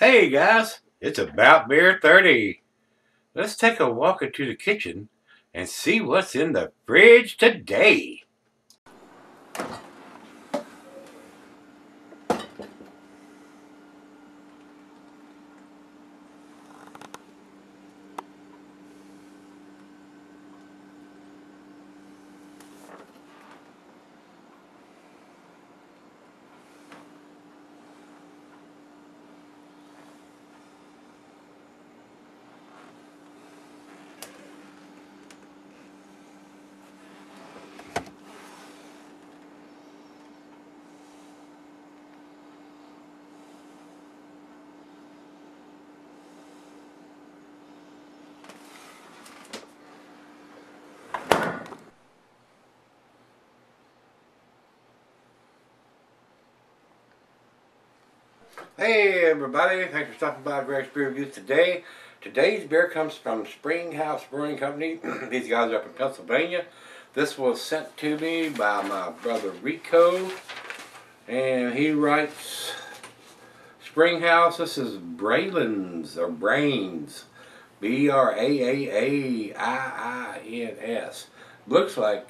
Hey guys, it's about beer 30. Let's take a walk into the kitchen and see what's in the fridge today. Hey everybody, thanks for stopping by Gregsbeerreviews today. Today's beer comes from Springhouse Brewing Company. These guys are up in Pennsylvania. This was sent to me by my brother Rico, and he writes, Springhouse, this is Braaaiins, or Braaaiins. Braaaiins. Looks like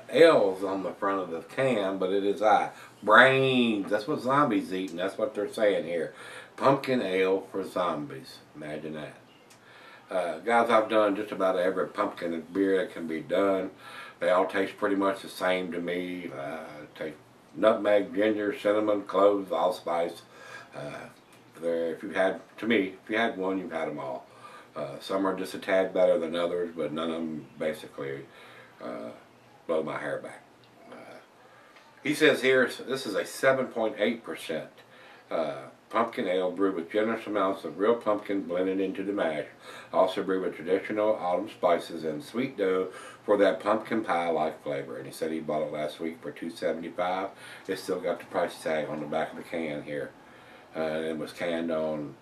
L's on the front of the can, but it is I. Braaaiins. That's what zombies eat, and that's what they're saying here. Pumpkin ale for zombies. Imagine that. Guys, I've done just about every pumpkin beer that can be done. They all taste pretty much the same to me. Taste nutmeg, ginger, cinnamon, cloves, allspice. If you had one, you've had them all. Some are just a tad better than others, but none of them basically blow my hair back. He says here, this is a 7.8% pumpkin ale brewed with generous amounts of real pumpkin blended into the mash. Also brewed with traditional autumn spices and sweet dough for that pumpkin pie-like flavor. And he said he bought it last week for $2.75. It's still got the price tag on the back of the can here. It was canned on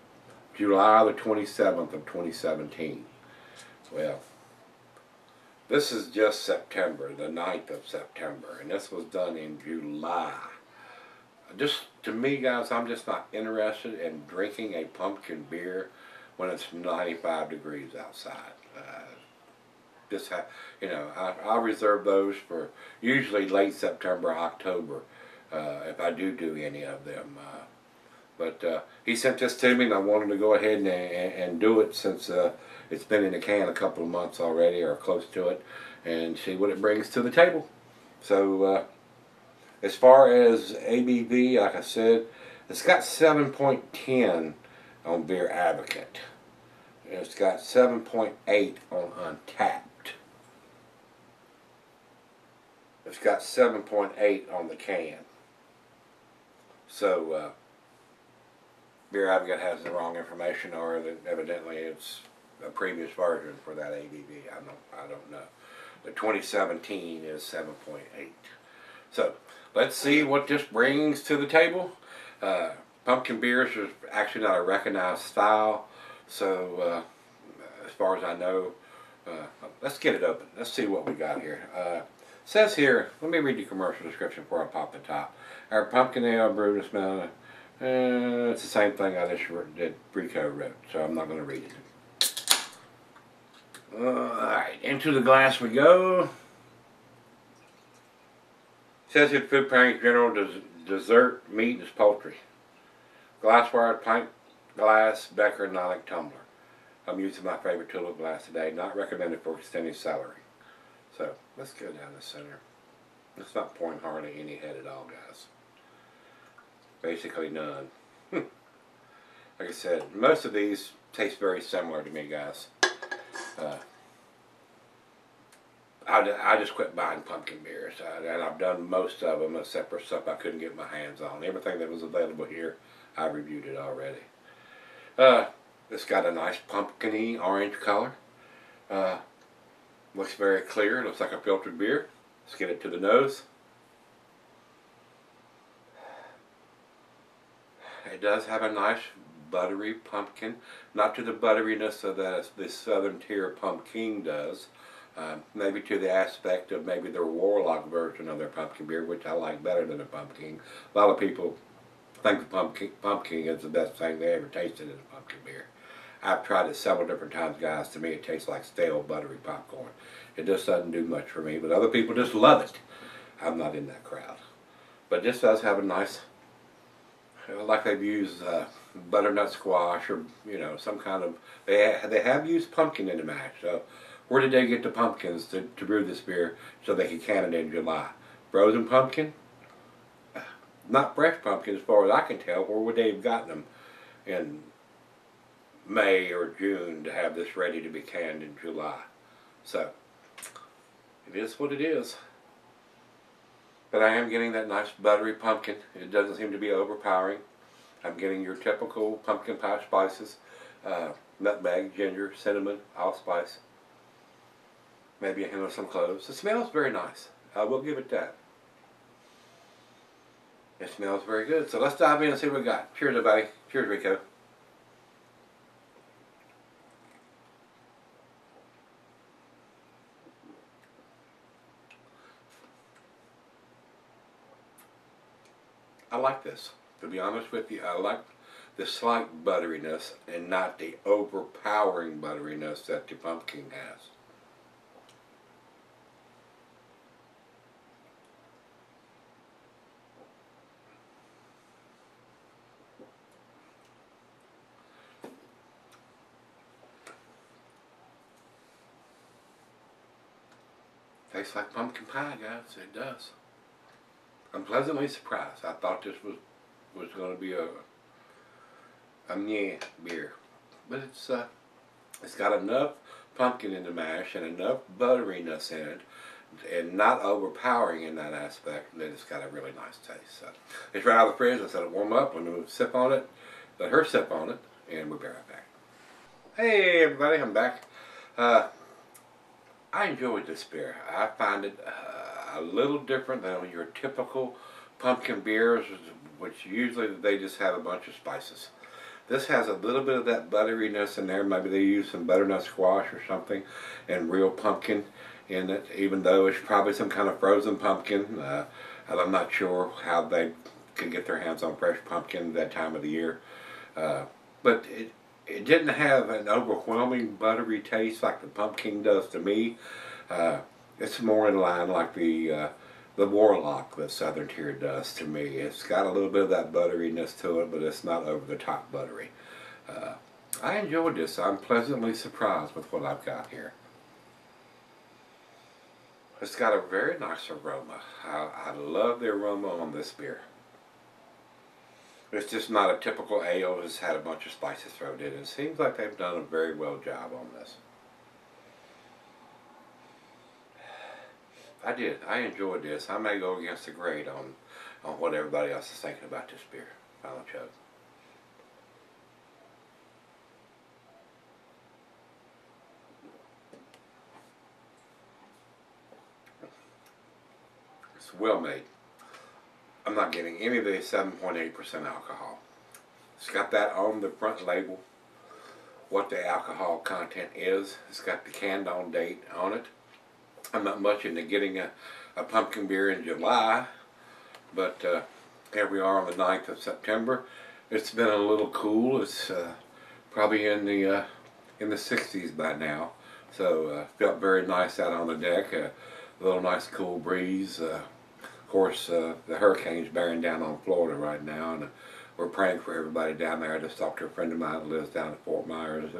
July the 27th of 2017. Well, this is just September, the 9th of September, and this was done in July. Just, to me, guys, I'm just not interested in drinking a pumpkin beer when it's 95 degrees outside. I'll reserve those for usually late September, October, if I do any of them. But he sent this to me, and I wanted to go ahead and do it since it's been in the can a couple of months already, or close to it, and see what it brings to the table. So as far as ABV, like I said, it's got 7.10 on Beer Advocate. And it's got 7.8 on Untapped. It's got 7.8 on the can. So Beer Advocate has the wrong information, or that evidently it's a previous version for that ABV. I don't know. The 2017 is 7.8. So let's see what this brings to the table. Pumpkin beers is actually not a recognized style, so as far as I know, let's get it open. Let's see what we got here. It says here, let me read the commercial description before I pop the top. Our pumpkin ale brewed and smell. It's the same thing I just did. Rico wrote, so I'm not going to read it. Alright, into the glass we go. It says here food pairings general dessert, meat is poultry. Glassware, pint glass, Becker, Nonic tumbler. I'm using my favorite tulip glass today. Not recommended for extended celery. So let's go down the center. It's not pouring hardly any head at all, guys. Basically none. Like I said, most of these taste very similar to me, guys. I just quit buying pumpkin beers, and I've done most of them except for stuff I couldn't get my hands on. Everything that was available here, I reviewed it already. It's got a nice pumpkin-y orange color. Looks very clear. Looks like a filtered beer. Let's get it to the nose. It does have a nice buttery pumpkin, not to the butteriness of that the Southern Tier pumpkin does. Maybe to the aspect of maybe their Warlock version of their pumpkin beer, which I like better than a pumpkin. A lot of people think the pumpkin is the best thing they ever tasted in a pumpkin beer. I've tried it several different times, guys. To me, it tastes like stale, buttery popcorn. It just doesn't do much for me, but other people just love it. I'm not in that crowd. But this does have a nice, like they've used butternut squash or, you know, some kind of, they have used pumpkin in the mash. So where did they get the pumpkins to brew this beer so they could can it in July? Frozen pumpkin? Not fresh pumpkin as far as I can tell. Where would they have gotten them in May or June to have this ready to be canned in July? So it is what it is. But I am getting that nice buttery pumpkin. It doesn't seem to be overpowering. I'm getting your typical pumpkin pie spices. Nutmeg, ginger, cinnamon, allspice. Maybe a hint of some cloves. It smells very nice. I will give it that. It smells very good. So let's dive in and see what we got. Cheers, everybody. Cheers, Rico. I like this. To be honest with you, I like the slight butteriness and not the overpowering butteriness that the pumpkin has. Tastes like pumpkin pie, guys. It does. I'm pleasantly surprised. I thought this was going to be a meh beer, but it's got enough pumpkin in the mash and enough butteriness in it, and not overpowering in that aspect that it's got a really nice taste. So it's right out of the fridge. I said it warm up. I'm going to sip on it. Let her sip on it, and we'll be right back. Hey everybody, I'm back. I enjoyed this beer. I find it a little different than your typical pumpkin beers, which usually they just have a bunch of spices. This has a little bit of that butteriness in there. Maybe they use some butternut squash or something and real pumpkin in it, even though it's probably some kind of frozen pumpkin. I'm not sure how they could get their hands on fresh pumpkin that time of the year. But it didn't have an overwhelming buttery taste like the pumpkin does to me. It's more in line like the Warlock that Southern Tier does to me. It's got a little bit of that butteriness to it, but it's not over the top buttery. I enjoyed this. I'm pleasantly surprised with what I've got here. It's got a very nice aroma. I love the aroma on this beer. It's just not a typical ale. It's had a bunch of spices thrown in. It seems like they've done a very well job on this. I did. I enjoyed this. I may go against the grade on what everybody else is thinking about this beer. Final chug. It's well made. I'm not getting any of the 7.8% alcohol. It's got that on the front label, what the alcohol content is. It's got the canned on date on it. I'm not much into getting a pumpkin beer in July, but here we are on the 9th of September. It's been a little cool. It's probably in the 60s by now, so felt very nice out on the deck. A little nice cool breeze. Of course, the hurricane's bearing down on Florida right now, and we're praying for everybody down there. I just talked to a friend of mine who lives down in Fort Myers.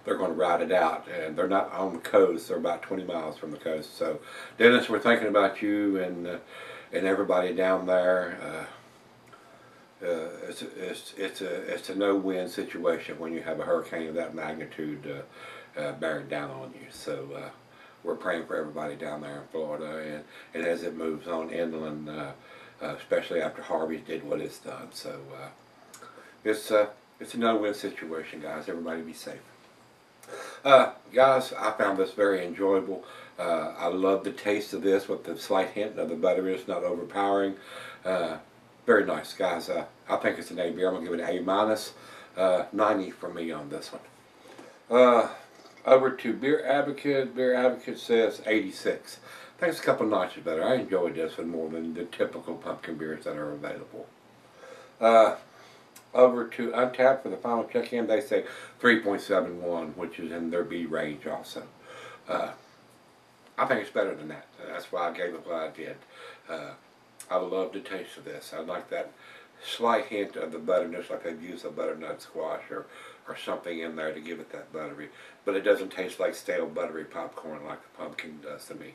They're going to ride it out, and they're not on the coast. They're about 20 miles from the coast. So, Dennis, we're thinking about you and everybody down there. It's a no-win situation when you have a hurricane of that magnitude bearing down on you. So we're praying for everybody down there in Florida, and as it moves on inland, especially after Harvey did what it's done. So it's a no-win situation, guys. Everybody be safe. Guys, I found this very enjoyable. I love the taste of this with the slight hint of the butteriness, not overpowering. Very nice, guys. I think it's an A beer. I'm going to give it an A-, 90 for me on this one. Over to Beer Advocate. Beer Advocate says 86. I think it's a couple notches better. I enjoyed this one more than the typical pumpkin beers that are available. Over to Untapped for the final check-in, they say 3.71, which is in their B range also. I think it's better than that. That's why I gave it what I did. I love the taste of this. I like that slight hint of the butteriness, like they've used a butternut squash or something in there to give it that buttery. But it doesn't taste like stale buttery popcorn like the pumpkin does to me.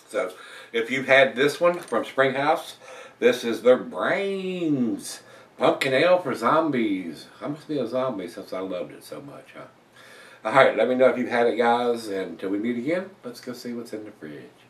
So, if you've had this one from Springhouse, this is their Braaaiins Pumpkin Ale for Zombies. I must be a zombie since I loved it so much, huh? Alright, let me know if you've had it, guys. And until we meet again, let's go see what's in the fridge.